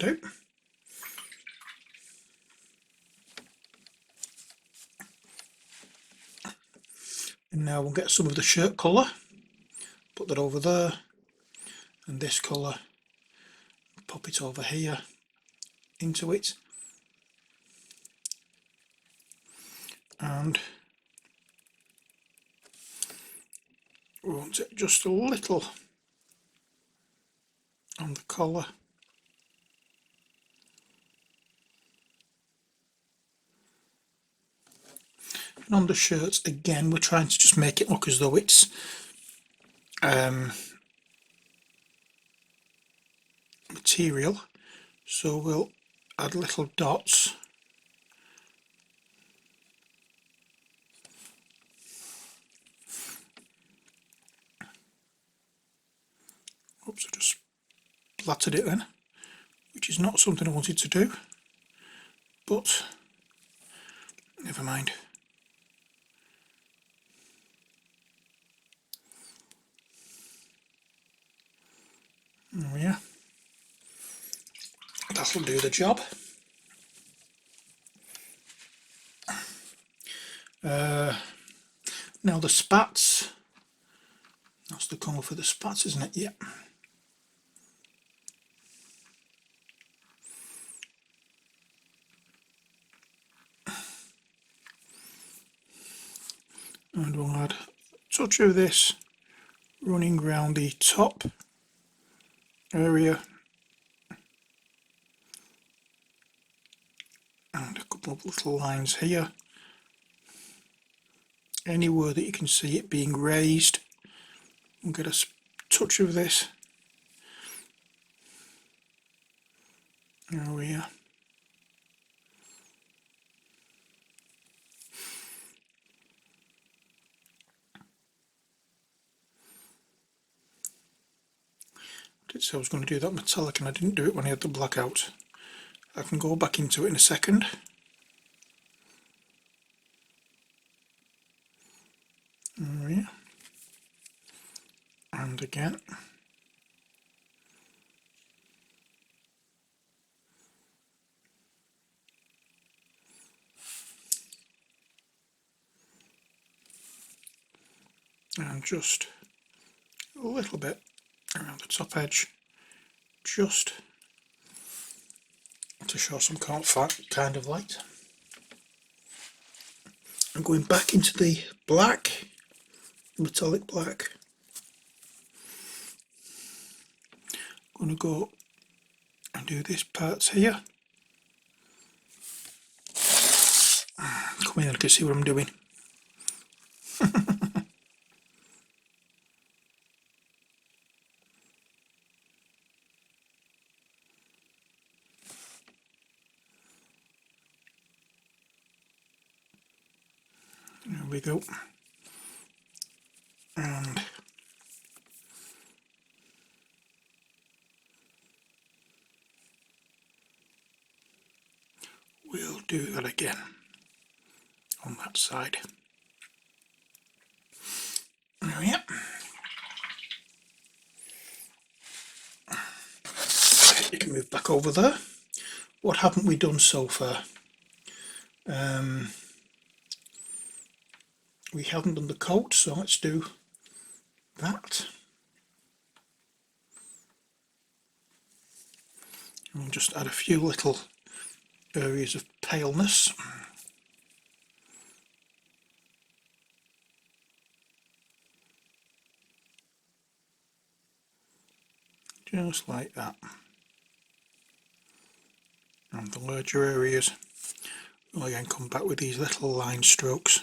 do. And now we'll get some of the shirt colour, put that over there, and this colour, pop it over here into it, and we want it just a little on the collar. And on the shirts, again, we're trying to just make it look as though it's material, so we'll add little dots. Oops, I just splattered it then, which is not something I wanted to do, but never mind. Oh yeah, that'll do the job. Now the spats, that's the colour for the spats, isn't it? Yep. And we'll add a touch of this running round the top area, and a couple of little lines here. Anywhere that you can see it being raised, we'll get a touch of this over here. I did say I was going to do that metallic and I didn't do it when I had the black out. I can go back into it in a second. Over here. And again. And just a little bit around the top edge, just to show some kind of light. I'm going back into the black, metallic black. I'm going to go and do this parts here. Come in and I can see what I'm doing. There we go. And we'll do that again on that side. Oh yeah. You can move back over there. What haven't we done so far? We haven't done the coat, so let's do that. And we'll just add a few little areas of paleness. Just like that. And the larger areas, we'll again come back with these little line strokes.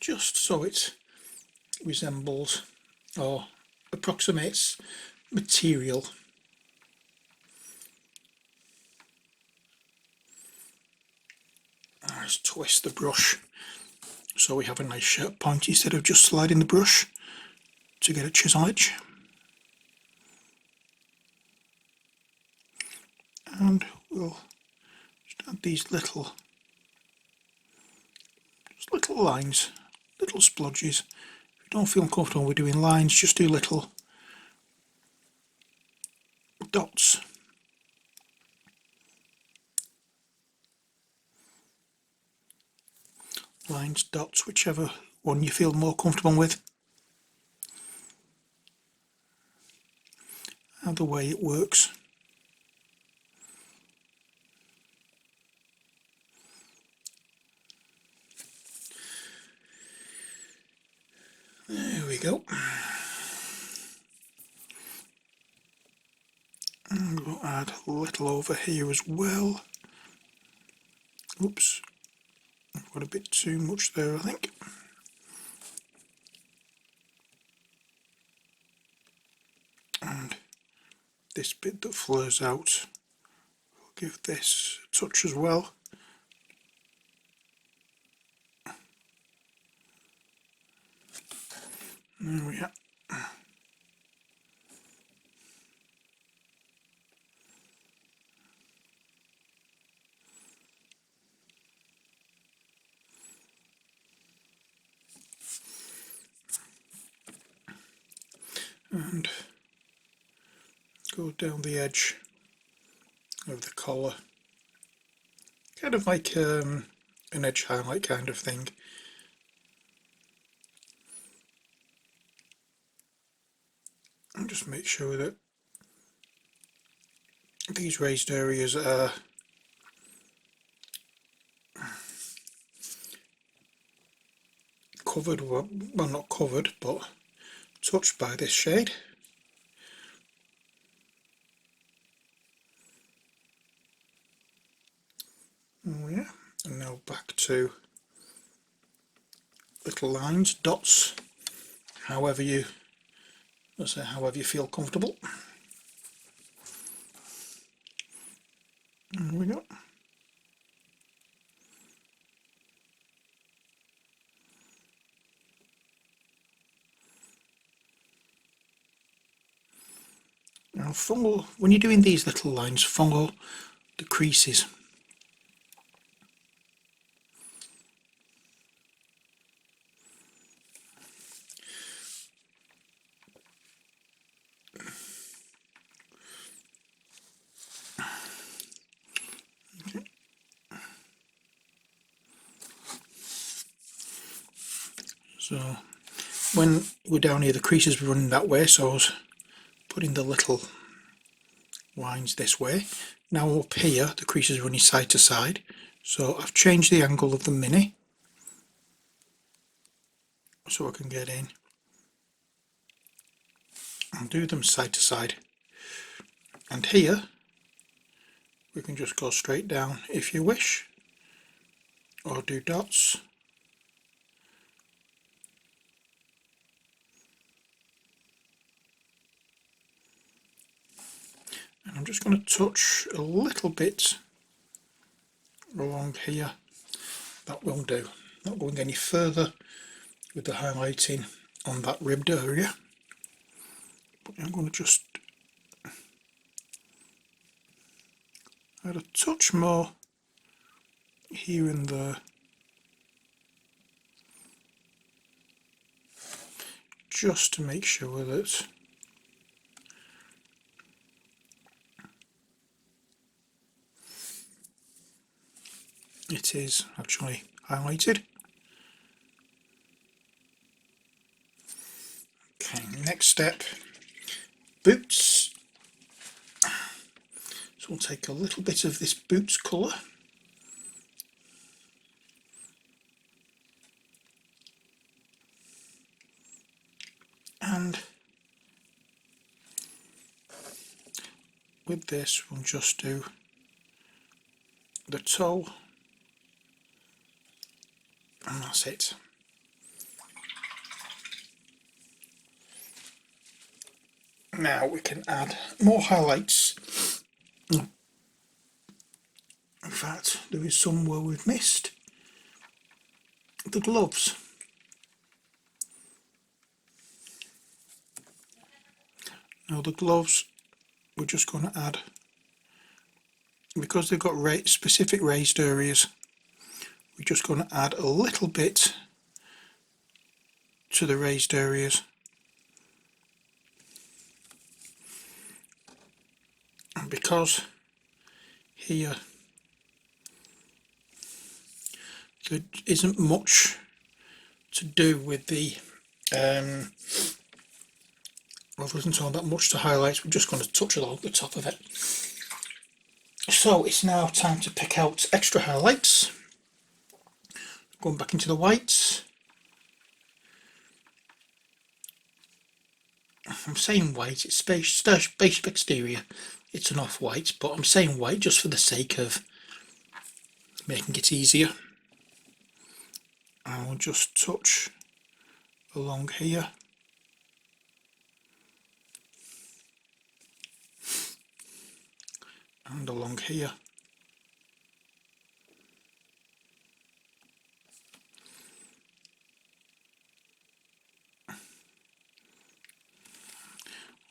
Just so it resembles or approximates material. Let's twist the brush so we have a nice sharp point instead of just sliding the brush to get a chisel edge. And we'll just add these little lines, little splodges. If you don't feel comfortable with doing lines, just do little dots. Lines, dots, whichever one you feel more comfortable with. Either way it works. There we go. And we'll add a little over here as well. Oops, I've got a bit too much there, I think. And this bit that flares out, we'll give this a touch as well. There we are. And go down the edge of the collar, kind of like an edge highlight kind of thing. And just make sure that these raised areas are covered, well not covered, but touched by this shade. Oh yeah, and now back to little lines, dots, however you feel comfortable. There we go. Now follow, when you're doing these little lines, follow the creases. Okay. So when we're down here, the creases were running that way, so I was putting the little lines this way. Now up here the creases are running side to side, so I've changed the angle of the mini so I can get in and do them side to side. And here we can just go straight down if you wish, or do dots. And I'm just going to touch a little bit along here. That will do. Not going any further with the highlighting on that ribbed area. But I'm going to just add a touch more here and there. Just to make sure that it is actually highlighted. Okay, next step, boots. So we'll take a little bit of this boots colour and with this we'll just do the toe and that's it. Now we can add more highlights. In fact, there is some where we've missed the gloves. Now the gloves, we're just going to add because they've got specific raised areas, we're just going to add a little bit to the raised areas, and because here there isn't much to do with the well, there isn't all that much to highlight, we're just going to touch along the top of it. So it's now time to pick out extra highlights. Going back into the whites. I'm saying white, it's spaceship exterior, it's an off-white, but I'm saying white just for the sake of making it easier. I'll just touch along here. And along here.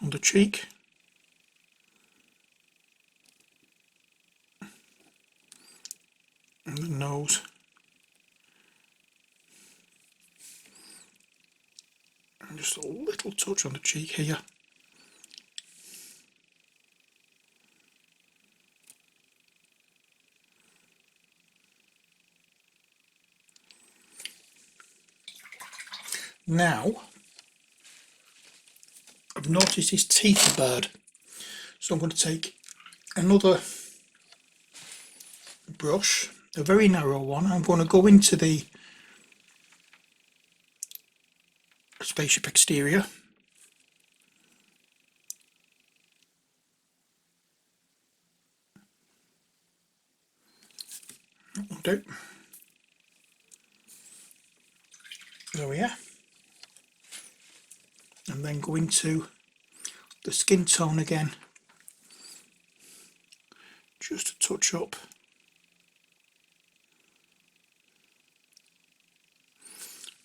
On the cheek. And the nose. And just a little touch on the cheek here. Now, I've noticed his teeth are bared, so I'm going to take another brush, a very narrow one. I'm going to go into the spaceship exterior. That will do. There we are. And then go into the skin tone again, just to touch up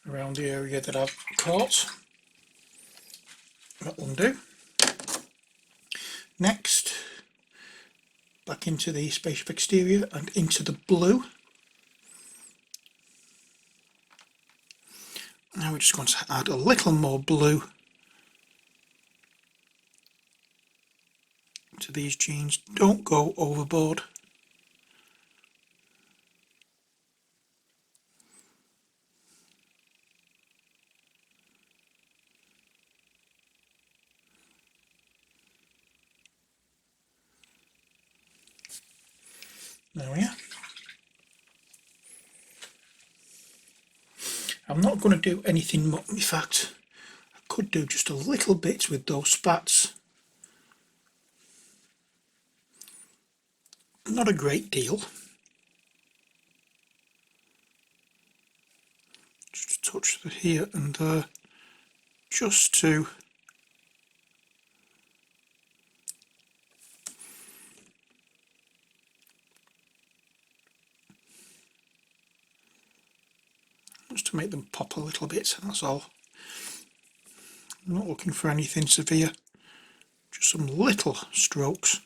around the area that I've caught. That will do. Next, back into the spaceship exterior and into the blue. Now we're just going to add a little more blue to these jeans. Don't go overboard. There we are. I'm not going to do anything more. In fact, I could do just a little bit with those spats. Not a great deal. Just a touch here and there, just to make them pop a little bit, that's all. I'm not looking for anything severe, just some little strokes.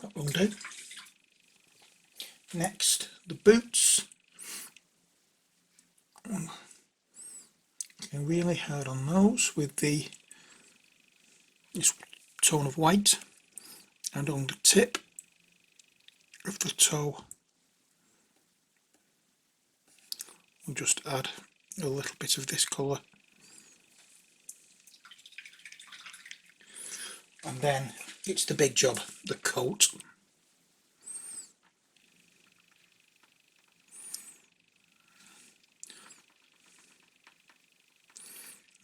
That will do. Next, the boots. Getting really hard on those with this tone of white, and on the tip of the toe we'll just add a little bit of this colour, and then it's the big job, the coat.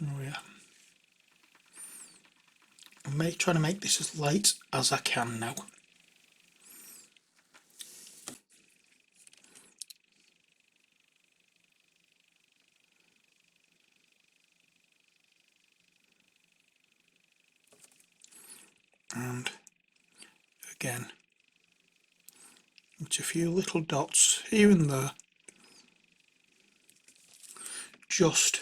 Oh yeah. I'm trying to make this as light as I can now. And again, it's a few little dots here and there just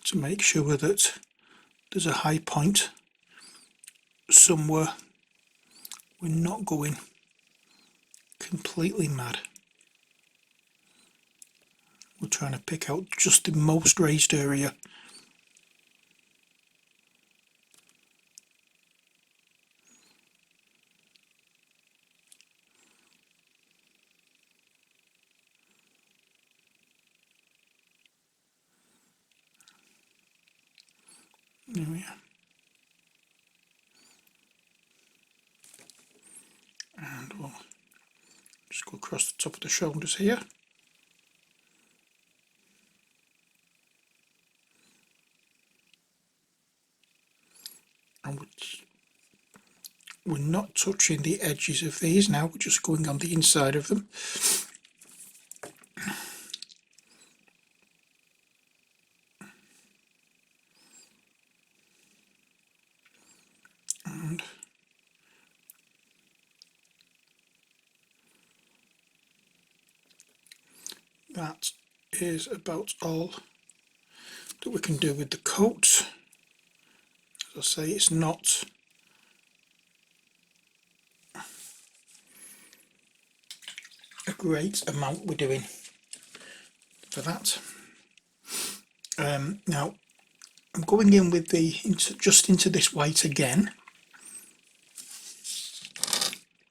to make sure that there's a high point somewhere. We're not going completely mad. We're trying to pick out just the most raised area. There we are. And we'll just go across the top of the shoulders here. And we're not touching the edges of these now, we're just going on the inside of them. And that is about all that we can do with the coat. As I say, it's not a great amount we're doing for that. Now I'm going in with the just into this white again,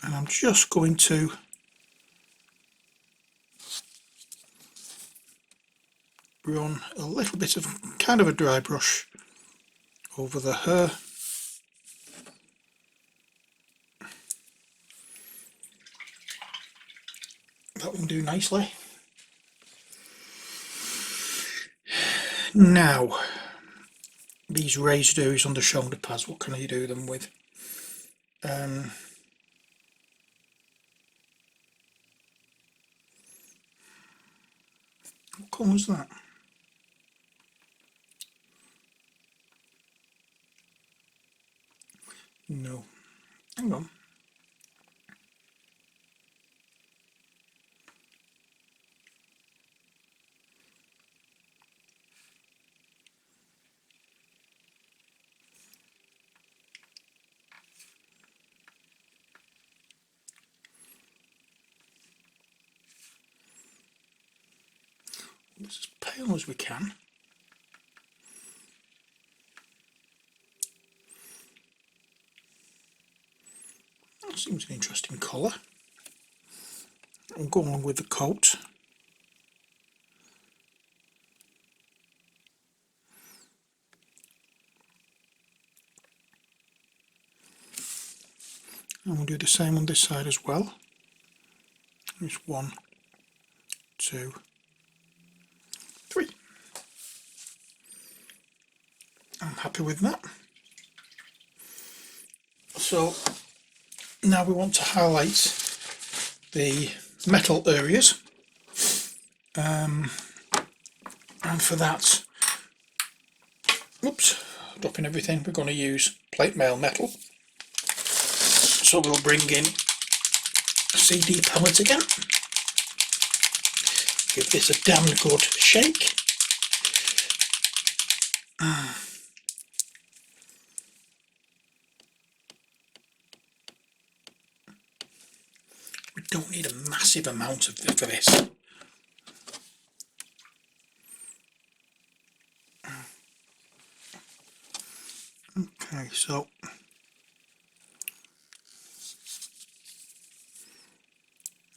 and I'm just going to run a little bit of kind of a dry brush over the hair. That will do nicely. Now, these raised areas on the shoulder pads, what can I do them with? What colour is that? No, hang on. It's as pale as we can. That seems an interesting colour. I'll go along with the coat. And we'll do the same on this side as well. There's 1, 2, 3. I'm happy with that. So now we want to highlight the metal areas, and for that, oops, dropping everything, we're going to use plate mail metal. So we'll bring in a CD palette again, give this a damn good shake. We don't need a massive amount of it for this. Okay, so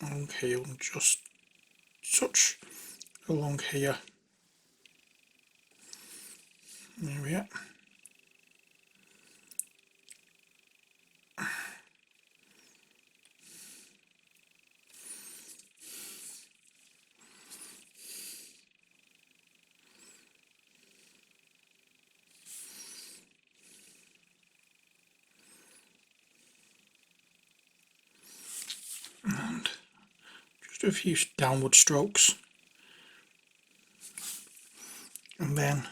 okay, you'll just touch along here. There we are. And just a few downward strokes, and then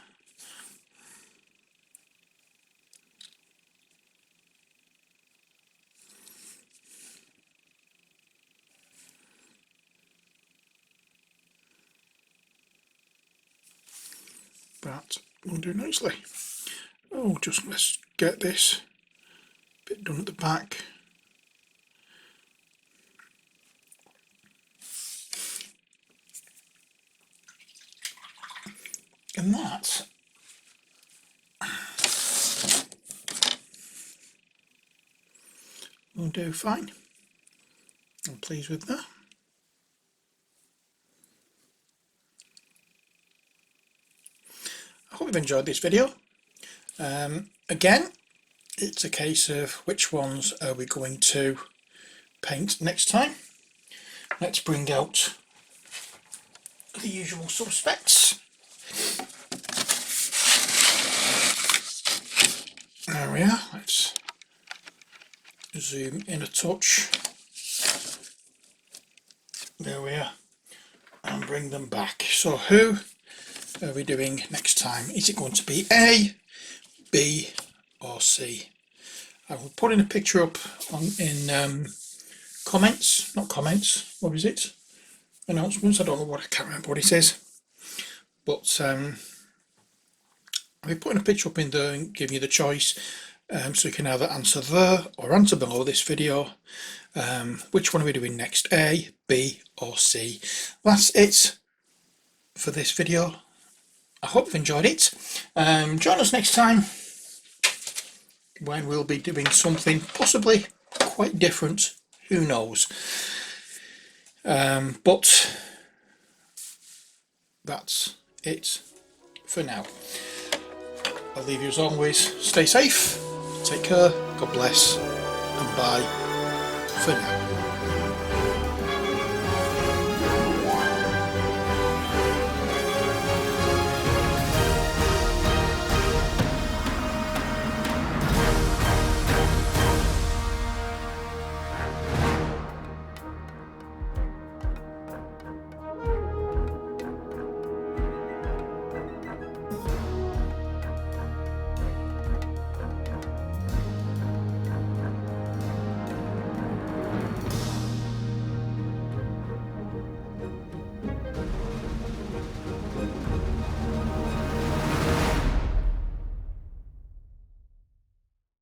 that will do nicely. Oh, just let's get this bit done at the back. And that will do fine. I'm pleased with that. I hope you've enjoyed this video. Again, it's a case of which ones are we going to paint next time. Let's bring out the usual suspects. There we are. Let's zoom in a touch. There we are. And bring them back. So who are we doing next time? Is it going to be A, B or C? I will put in a picture up in comments, not comments, what is it? Announcements, I don't know what, I can't remember what it says. But I'll be putting a picture up in there and giving you the choice. So you can either answer there or answer below this video. Which one are we doing next? A, B or C? That's it for this video. I hope you've enjoyed it. Join us next time when we'll be doing something possibly quite different. Who knows? But that's it for now. I'll leave you as always. Stay safe, take care, God bless, and bye for now.